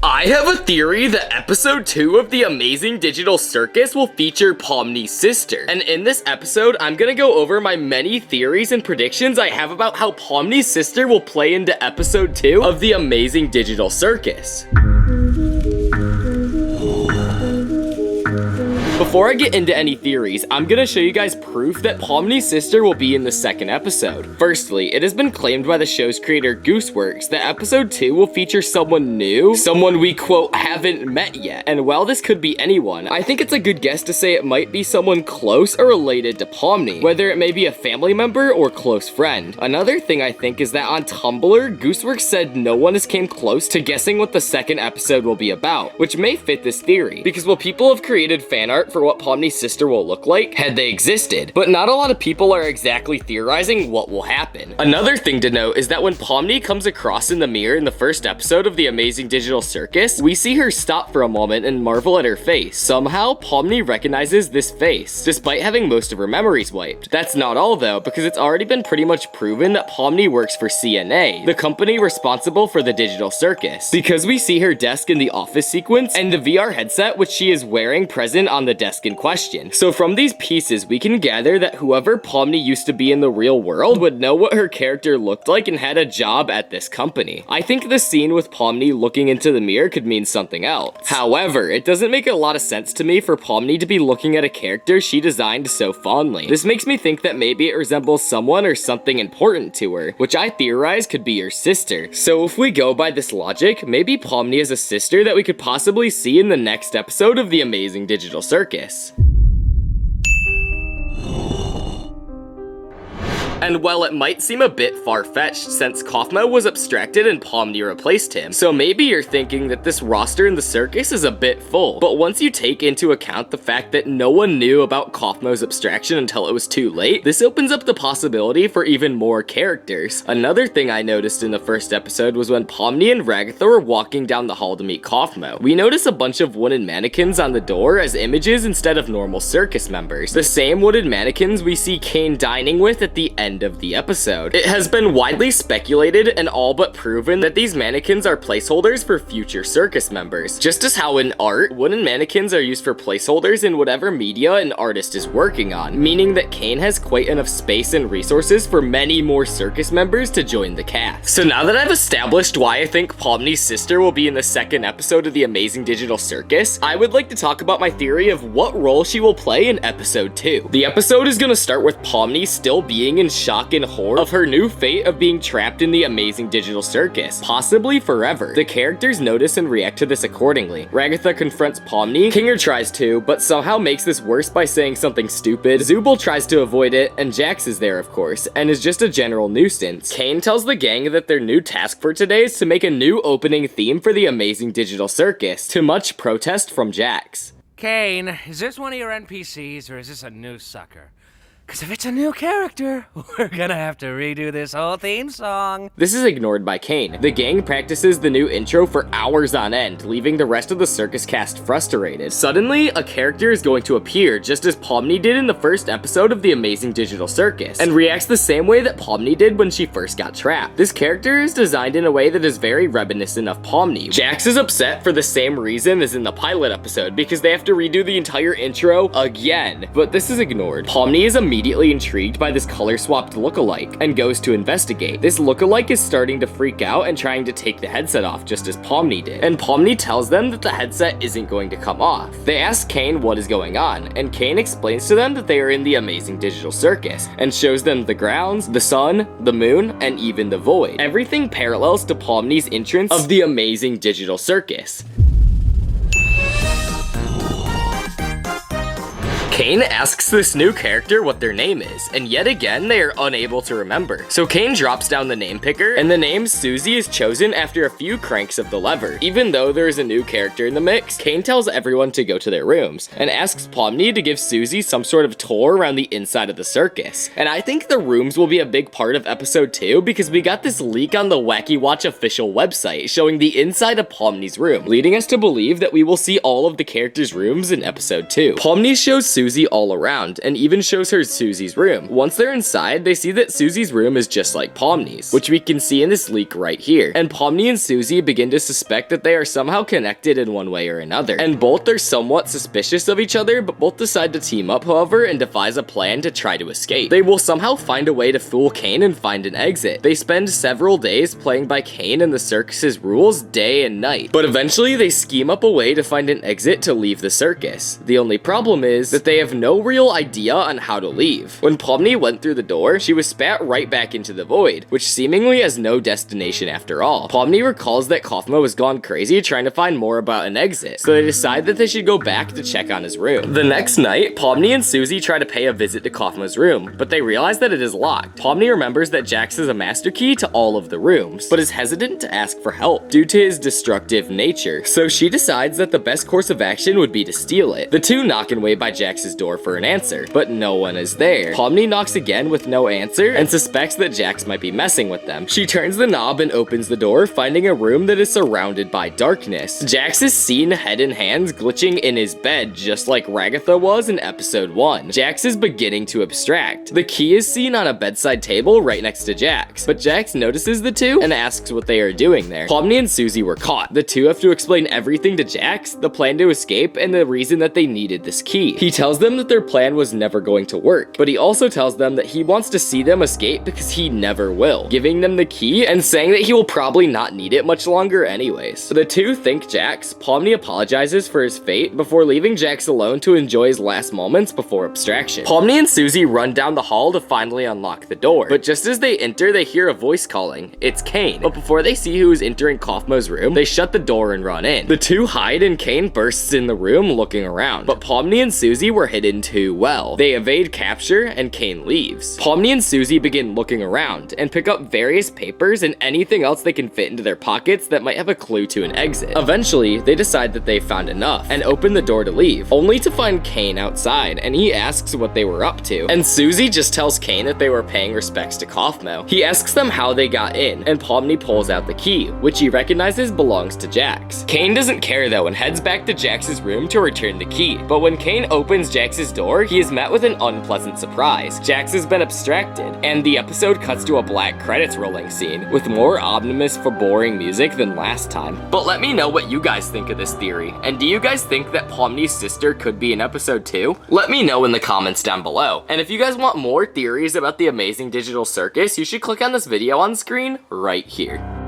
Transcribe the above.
I have a theory that episode 2 of The Amazing Digital Circus will feature POMNI'S sister. And in this episode, I'm gonna go over my many theories and predictions I have about how POMNI'S sister will play into episode 2 of The Amazing Digital Circus. Before I get into any theories, I'm gonna show you guys proof that POMNI'S sister will be in the second episode. Firstly, it has been claimed by the show's creator Gooseworks that episode 2 will feature someone new, someone we quote haven't met yet. And while this could be anyone, I think it's a good guess to say it might be someone close or related to Pomni, whether it may be a family member or close friend. Another thing I think is that on Tumblr, Gooseworks said no one has came close to guessing what the second episode will be about, which may fit this theory, because while people have created fan art for what POMNI'S sister will look like had they existed, but not a lot of people are exactly theorizing what will happen. Another thing to note is that when Pomni comes across in the mirror in the first episode of The Amazing Digital Circus, we see her stop for a moment and marvel at her face. Somehow, Pomni recognizes this face, despite having most of her memories wiped. That's not all though, because it's already been pretty much proven that Pomni works for CNA, the company responsible for the digital circus, because we see her desk in the office sequence and the VR headset which she is wearing present on the desk in question. So from these pieces, we can gather that whoever Pomni used to be in the real world would know what her character looked like and had a job at this company. I think the scene with Pomni looking into the mirror could mean something else. However, it doesn't make a lot of sense to me for Pomni to be looking at a character she designed so fondly. This makes me think that maybe it resembles someone or something important to her, which I theorize could be her sister. So if we go by this logic, maybe Pomni is a sister that we could possibly see in the next episode of The Amazing Digital Circus. And while it might seem a bit far-fetched since Kaufmo was abstracted and Pomni replaced him, so maybe you're thinking that this roster in the circus is a bit full. But once you take into account the fact that no one knew about Kaufmo's abstraction until it was too late, this opens up the possibility for even more characters. Another thing I noticed in the first episode was when Pomni and Ragatha were walking down the hall to meet Kaufmo. We notice a bunch of wooden mannequins on the door as images instead of normal circus members. The same wooden mannequins we see Kane dining with at the end of the episode. It has been widely speculated and all but proven that these mannequins are placeholders for future circus members. Just as how in art, wooden mannequins are used for placeholders in whatever media an artist is working on, meaning that Kane has quite enough space and resources for many more circus members to join the cast. So now that I've established why I think Pomni's sister will be in the second episode of The Amazing Digital Circus, I would like to talk about my theory of what role she will play in episode 2. The episode is gonna start with Pomni still being in shock and horror of her new fate of being trapped in the Amazing Digital Circus, possibly forever. The characters notice and react to this accordingly. Ragatha confronts Pomni, Kinger tries to, but somehow makes this worse by saying something stupid. Zubul tries to avoid it, and Jax is there of course, and is just a general nuisance. Kane tells the gang that their new task for today is to make a new opening theme for the Amazing Digital Circus, to much protest from Jax. Kane, is this one of your NPCs or is this a new sucker? Because if it's a new character, we're gonna have to redo this whole theme song. This is ignored by Kane. The gang practices the new intro for hours on end, leaving the rest of the circus cast frustrated. Suddenly, a character is going to appear, just as Pomni did in the first episode of The Amazing Digital Circus, and reacts the same way that Pomni did when she first got trapped. This character is designed in a way that is very reminiscent of Pomni. Jax is upset for the same reason as in the pilot episode, because they have to redo the entire intro again. But this is ignored. Pomni is immediately intrigued by this color-swapped lookalike and goes to investigate. This lookalike is starting to freak out and trying to take the headset off just as Pomni did, and Pomni tells them that the headset isn't going to come off. They ask Kane what is going on, and Kane explains to them that they are in the Amazing Digital Circus and shows them the grounds, the sun, the moon, and even the void. Everything parallels to Pomni's entrance of the Amazing Digital Circus. Kane asks this new character what their name is, and yet again they are unable to remember. So Kane drops down the name picker, and the name Susie is chosen after a few cranks of the lever. Even though there is a new character in the mix, Kane tells everyone to go to their rooms, and asks Pomni to give Susie some sort of tour around the inside of the circus. And I think the rooms will be a big part of episode 2 because we got this leak on the Wacky Watch official website showing the inside of Pomni's room, leading us to believe that we will see all of the characters' rooms in episode 2. Pomni shows Susie Susie all around and even shows her Susie's room. Once they're inside, they see that Susie's room is just like POMNI'S, which we can see in this leak right here. And POMNI and Susie begin to suspect that they are somehow connected in one way or another. And both are somewhat suspicious of each other, but both decide to team up, however, and devise a plan to try to escape. They will somehow find a way to fool Kane and find an exit. They spend several days playing by Kane and the circus's rules day and night, but eventually they scheme up a way to find an exit to leave the circus. The only problem is that they have no real idea on how to leave. When POMNI went through the door, she was spat right back into the void, which seemingly has no destination after all. POMNI recalls that Kaufmo has gone crazy trying to find more about an exit, so they decide that they should go back to check on his room. The next night, POMNI and Susie try to pay a visit to Kaufmo's room, but they realize that it is locked. POMNI remembers that Jax has a master key to all of the rooms, but is hesitant to ask for help due to his destructive nature, so she decides that the best course of action would be to steal it. The two knock and wait by Jax's door for an answer, but no one is there. POMNI knocks again with no answer and suspects that Jax might be messing with them. She turns the knob and opens the door, finding a room that is surrounded by darkness. Jax is seen head and hands glitching in his bed just like Ragatha was in episode 1. Jax is beginning to abstract. The key is seen on a bedside table right next to Jax, but Jax notices the two and asks what they are doing there. POMNI and Susie were caught. The two have to explain everything to Jax, the plan to escape, and the reason that they needed this key. He tells them that their plan was never going to work, but he also tells them that he wants to see them escape because he never will, giving them the key and saying that he will probably not need it much longer anyways. The two thank Jax. POMNI apologizes for his fate before leaving Jax alone to enjoy his last moments before abstraction. POMNI and Susie run down the hall to finally unlock the door, but just as they enter, they hear a voice calling. It's Kane, but before they see who is entering Kaufmo's room, they shut the door and run in. The two hide and Kane bursts in the room looking around, but POMNI and Susie were hidden too well. They evade capture and Kane leaves. POMNI and Susie begin looking around and pick up various papers and anything else they can fit into their pockets that might have a clue to an exit. Eventually, they decide that they've found enough and open the door to leave, only to find Kane outside, and he asks what they were up to. And Susie just tells Kane that they were paying respects to Kaufmo. He asks them how they got in, and POMNI pulls out the key, which he recognizes belongs to Jax. Kane doesn't care though and heads back to Jax's room to return the key, but when Kane opens Jax's door, he is met with an unpleasant surprise. Jax has been abstracted, and the episode cuts to a black credits rolling scene, with more ominous boring music than last time. But let me know what you guys think of this theory, and do you guys think that POMNI'S sister could be in episode 2? Let me know in the comments down below, and if you guys want more theories about the amazing digital circus, you should click on this video on screen right here.